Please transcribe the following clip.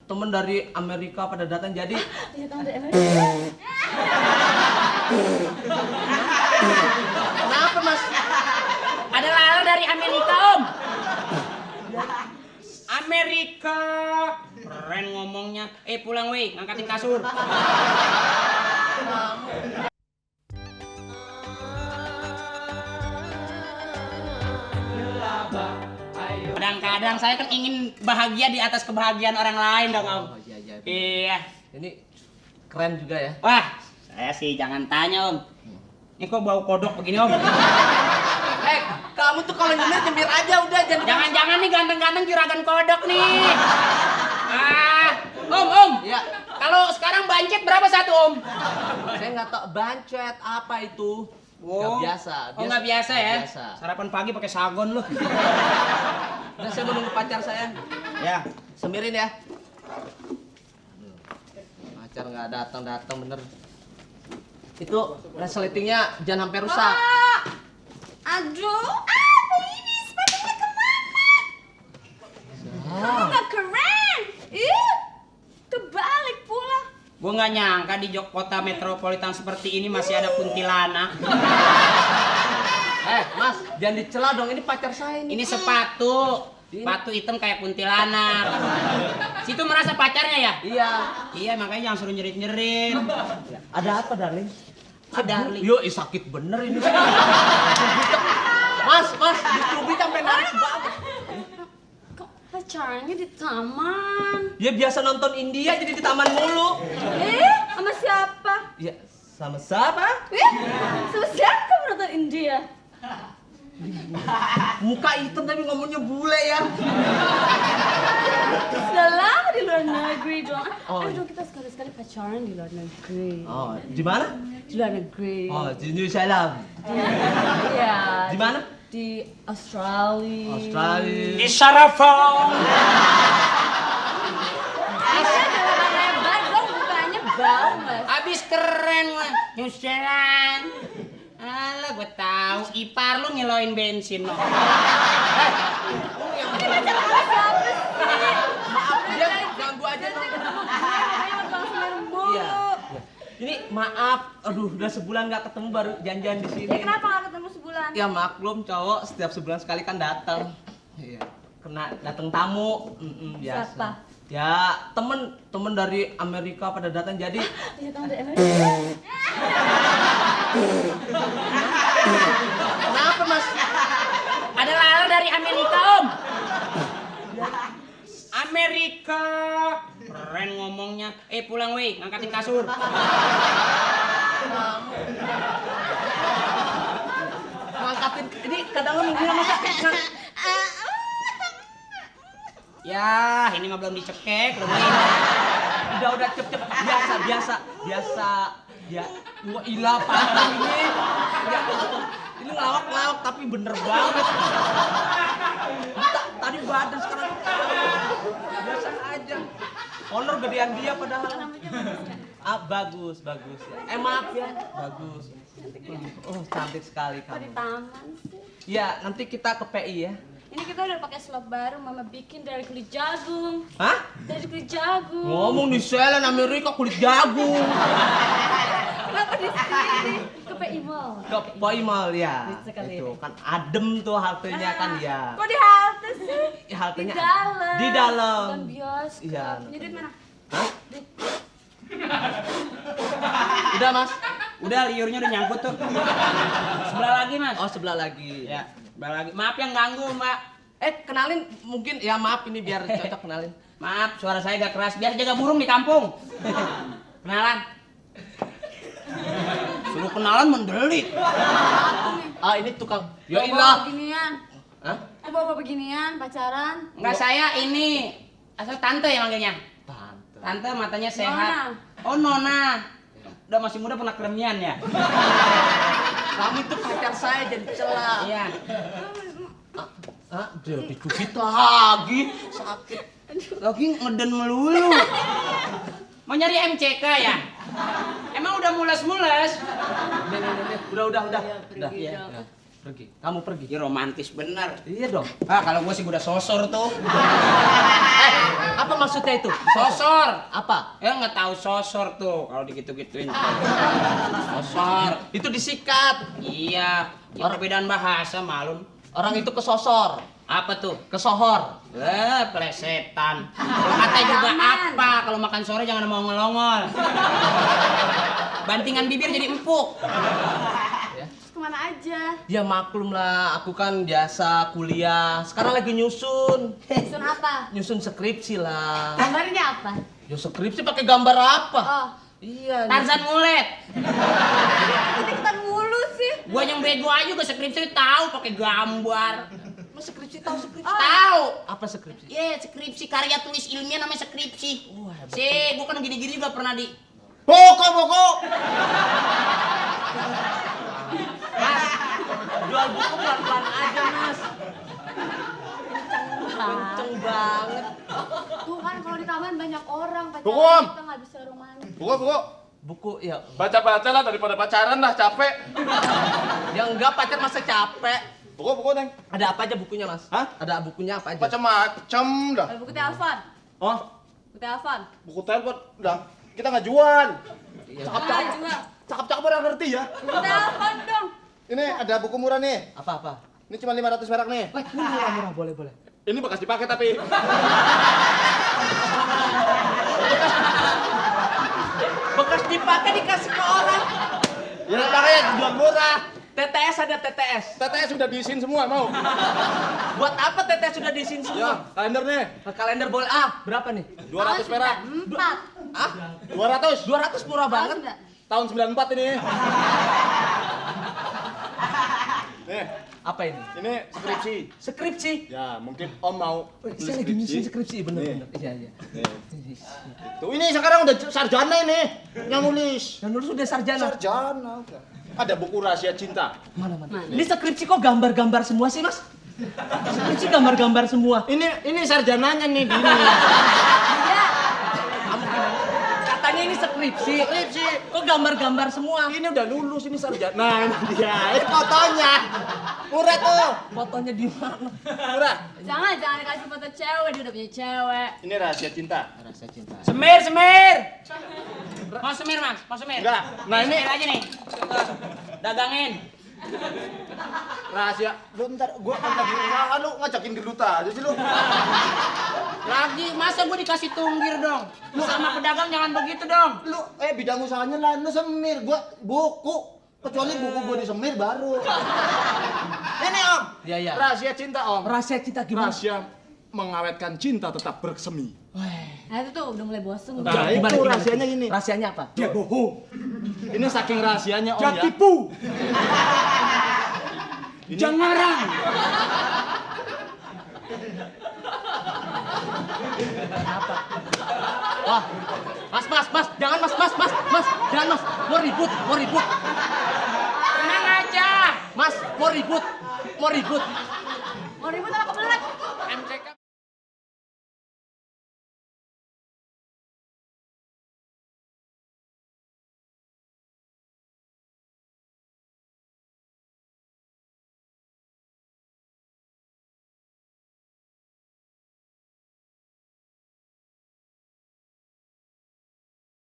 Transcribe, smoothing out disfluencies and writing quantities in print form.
temen dari Amerika pada datang jadi. Iya, teman dari Amerika. Kenapa Mas? Ada Lala dari Amerika, Om. Amerika. Keren ngomongnya. Pulang weh, ngangkatin kasur. Kadang-kadang saya kan ingin bahagia di atas kebahagiaan orang lain dong, Om. Oh, iya. Iya. Ini keren juga ya. Wah, saya sih jangan tanya, Om. Ini kok bau kodok begini, Om? Kamu tuh kalau nyemir aja udah, Jangan-jangan nih ganteng-ganteng juragan kodok nih. Om. Ya, Kalau sekarang bancet berapa satu, Om? saya nggak tahu bancet apa itu. Nggak biasa. Oh, nggak biasa ya? Biasa. Sarapan pagi pakai sagon lu. Nah, saya menunggu pacar saya. Ya. Semirin ya. Pacar nggak datang bener. Itu resletingnya jangan sampai rusak. Aduh, apa ini? Sepatunya kemana? Kamu nggak keren? Kebalik pula. Gua nggak nyangka di kota metropolitan seperti ini masih ada kuntilanak. Mas, jangan dicela dong, ini pacar saya ini. Ini sepatu. Sepatu hitam kayak kuntilanak. Situ merasa pacarnya ya? Iya. Iya, makanya jangan suruh nyerit-nyerit. Ada apa, darling? Darling. Yo, sakit bener ini. Mas, dicubit sampai narik banget. Kok pacarnya di taman? Ya biasa nonton India jadi di taman mulu. Sama siapa? Ya, sama siapa? Sama siapa menonton India? Muka hitam tapi ngomongnya bule ya. Sudah lama di luar negeri dong. Oh. Ayo dong kita sekali-sekali pacaran di luar negeri. Oh, di mana? Di luar negeri. Oh, di New Zealand. Iya. Di mana? Di Australia. Australia. Di Sarafong. Hebat dong mukanya banget. Abis keren lah. New Zealand. Alah, gue tahu ipar lu ngeloin bensin lo. Ini pacar kamu siapa sih? Maaf, dia ganggu aja dong. Ayo bang mulu. Iya. Ini maaf, aduh udah sebulan nggak ketemu baru janjian di sini. Ya kenapa nggak ketemu sebulan? Ya maklum cowok setiap sebulan sekali kan datang. Iya. Kena datang tamu. Biasa. Siapa? Ya temen dari Amerika pada datang jadi. Iya teman dari Amerika. Kenapa Mas? Ada Lala dari Amerika, Om. Amerika. Keren ngomongnya. Pulang weh, ngangkatin kasur. Ngangkatin ini kadang nungguin masa. Ya, ini mah belum dicekek, belum ini. Udah cepet biasa. Ya, gua ilah patah ini. Ya, ini ngelawak tapi bener banget. Tadi badan sekarang biasa aja. Honor gedean dia padahal. Bagus ya. Maaf ya, bagus. Oh, cantik sekali Kok di kamu. taman sih? Ya, nanti kita ke PI ya. Ini kita udah pakai slop baru, mama bikin dari kulit jagung. Hah? Dari kulit jagung. Ngomong di Zealand Amerika kulit jagung. Kenapa di sini? Ke PI Mall. Ke PI Mall ya. Sekali Itu ini. kan adem tuh haltenya kan ya. Kok di halte sih? Ya, haltenya Di dalam. di dalam. Bukan bioskop. Iya. Punya duit mana? Hah? Duit. Udah Mas. Udah liurnya udah nyangkut tuh. Sebelah lagi, Mas. Oh, sebelah lagi. Ya, sebelah lagi. Maaf yang ganggu, Mbak. Kenalin mungkin ya maaf ini biar cocok kenalin. Maaf, suara saya agak keras. Biasa jaga burung di kampung. Kenalan. Suruh kenalan mendelit. Ini tukang. Ya Bawa ilah. beginian. Hah? Bawa beginian, pacaran. Enggak, saya ini asal tante ya manggilnya. Tante. Tante matanya sehat. Oh, Nona. Udah masih muda pernah kremian ya? Kamu itu pacar saya jadi celah. Iya. Dia dicubit lagi. Sakit. Lagi ngeden melulu. Mau nyari MCK ya? Emang udah mules-mules? Nih. Udah. Pergi Iya. dong. Pergi. Kamu pergi. Ya romantis bener. Iya dong. Ah, kalau gue sih udah sosor tuh. Apa maksudnya itu? Sosor. Apa? Ya nggak tahu sosor tuh kalau digitu-gituin. Sosor. Itu disikat. Iya. Ya, perbedaan bahasa malun. Orang itu kesosor. Apa tuh? Kesohor. Plesetan. Kalau kata juga apa? Kalau makan sore jangan mau ngelongol. Bantingan bibir jadi empuk. Terus kemana aja? Ya maklum lah, aku kan biasa kuliah. Sekarang lagi nyusun. Sun apa? Nyusun skripsi lah. Gambarnya apa? Ya skripsi pakai gambar apa? Oh, Iya. Tarzan ngulet. ini kita mulu sih. Gua yang bego aja juga skripsi tahu pakai gambar. Mas skripsi tahu skripsi? Tahu. Apa skripsi? Iya, skripsi karya tulis ilmiah namanya skripsi. Oh, hebat. Sih, gua kan gini-gini juga pernah di Buku. Mas, jual buku pelan-pelan aja, Mas. Kenceng banget. Tuh kan kalau di taman banyak orang, Tuh, Om. kita nggak bisa romantis. Buku. Buku ya. Baca-baca lah daripada pacaran lah, capek. Ya enggak, pacar masa capek. Buku, Neng. Ada apa aja bukunya, Mas? Hah? Ada bukunya apa aja? Macam-macam dah. Buku telepon. Oh, Buku telepon. buku telepon dah. Kita nggak jual. Iya. Jangan jual. Cakep-cakep orang ngerti ya. Buku telepon dong. Ini ada buku murah nih. Apa-apa? Ini cuma 500 perak nih. Wah, murah-murah, boleh. Ini bekas dipakai tapi. Bekas dipakai dikasih ke orang. Ya makanya jual murah. TTS ada TTS. TTS sudah diisiin semua mau. Buat apa TTS sudah diisiin Ya, semua? kalender nih. Kalender boleh. Berapa nih? 200 perak. 4. Ah, 200. 200 murah banget. Tahun 94 ini. Nih, Apa ini? ini skripsi. Skripsi. Ya, mungkin Om mau Wih, beli saya lagi nyusun skripsi, bener-bener. Iya. Nih. Tuh ini sekarang udah sarjana ini yang nulis. Dan dulu sudah sarjana. Sarjana udah. Ada buku rahasia cinta. Mana? Ini skripsi kok gambar-gambar semua sih, Mas? Skripsi gambar-gambar semua. Ini sarjananya nih gini. Iya. Katanya ini skripsi. Skripsi. Kok gambar-gambar semua? Ini udah lulus ini sarjana. Nah, ini dia. Ini fotonya. Murah tuh. Fotonya di mana? Murah. Jangan dikasih foto cewek, dia udah punya cewek. Ini rahasia cinta. Rasa cinta. Semir. Mau semir, Mas? Mau semir? Enggak. Nah, ini Semir aja nih. Dagangin. rahasia. Lu ntar gua kan lagi usaha lu ngajakin gendut aja sih lu. Lagi, masa gue dikasih tunggir dong? Lu sama pedagang jangan begitu dong. Lu bidang usahanya lain lu semir, gua buku. Kecuali buku gua disemir baru. Ini Om. Iya. Rahasia cinta Om. Rahasia cinta gimana? Rahasia mengawetkan cinta tetap bersemi. Nah itu tuh udah mulai bosen. Nah, itu rahasianya gini. Rahasianya apa? Dia bohong. Ini saking rahasianya Om ya. tipu. Ini- Jangan ngarang. Apa? Wah, mas, jangan mas, jangan mas, mau ribut. Tenang aja. Mas, mau ribut. Mau ribut apa kebelet? MCK.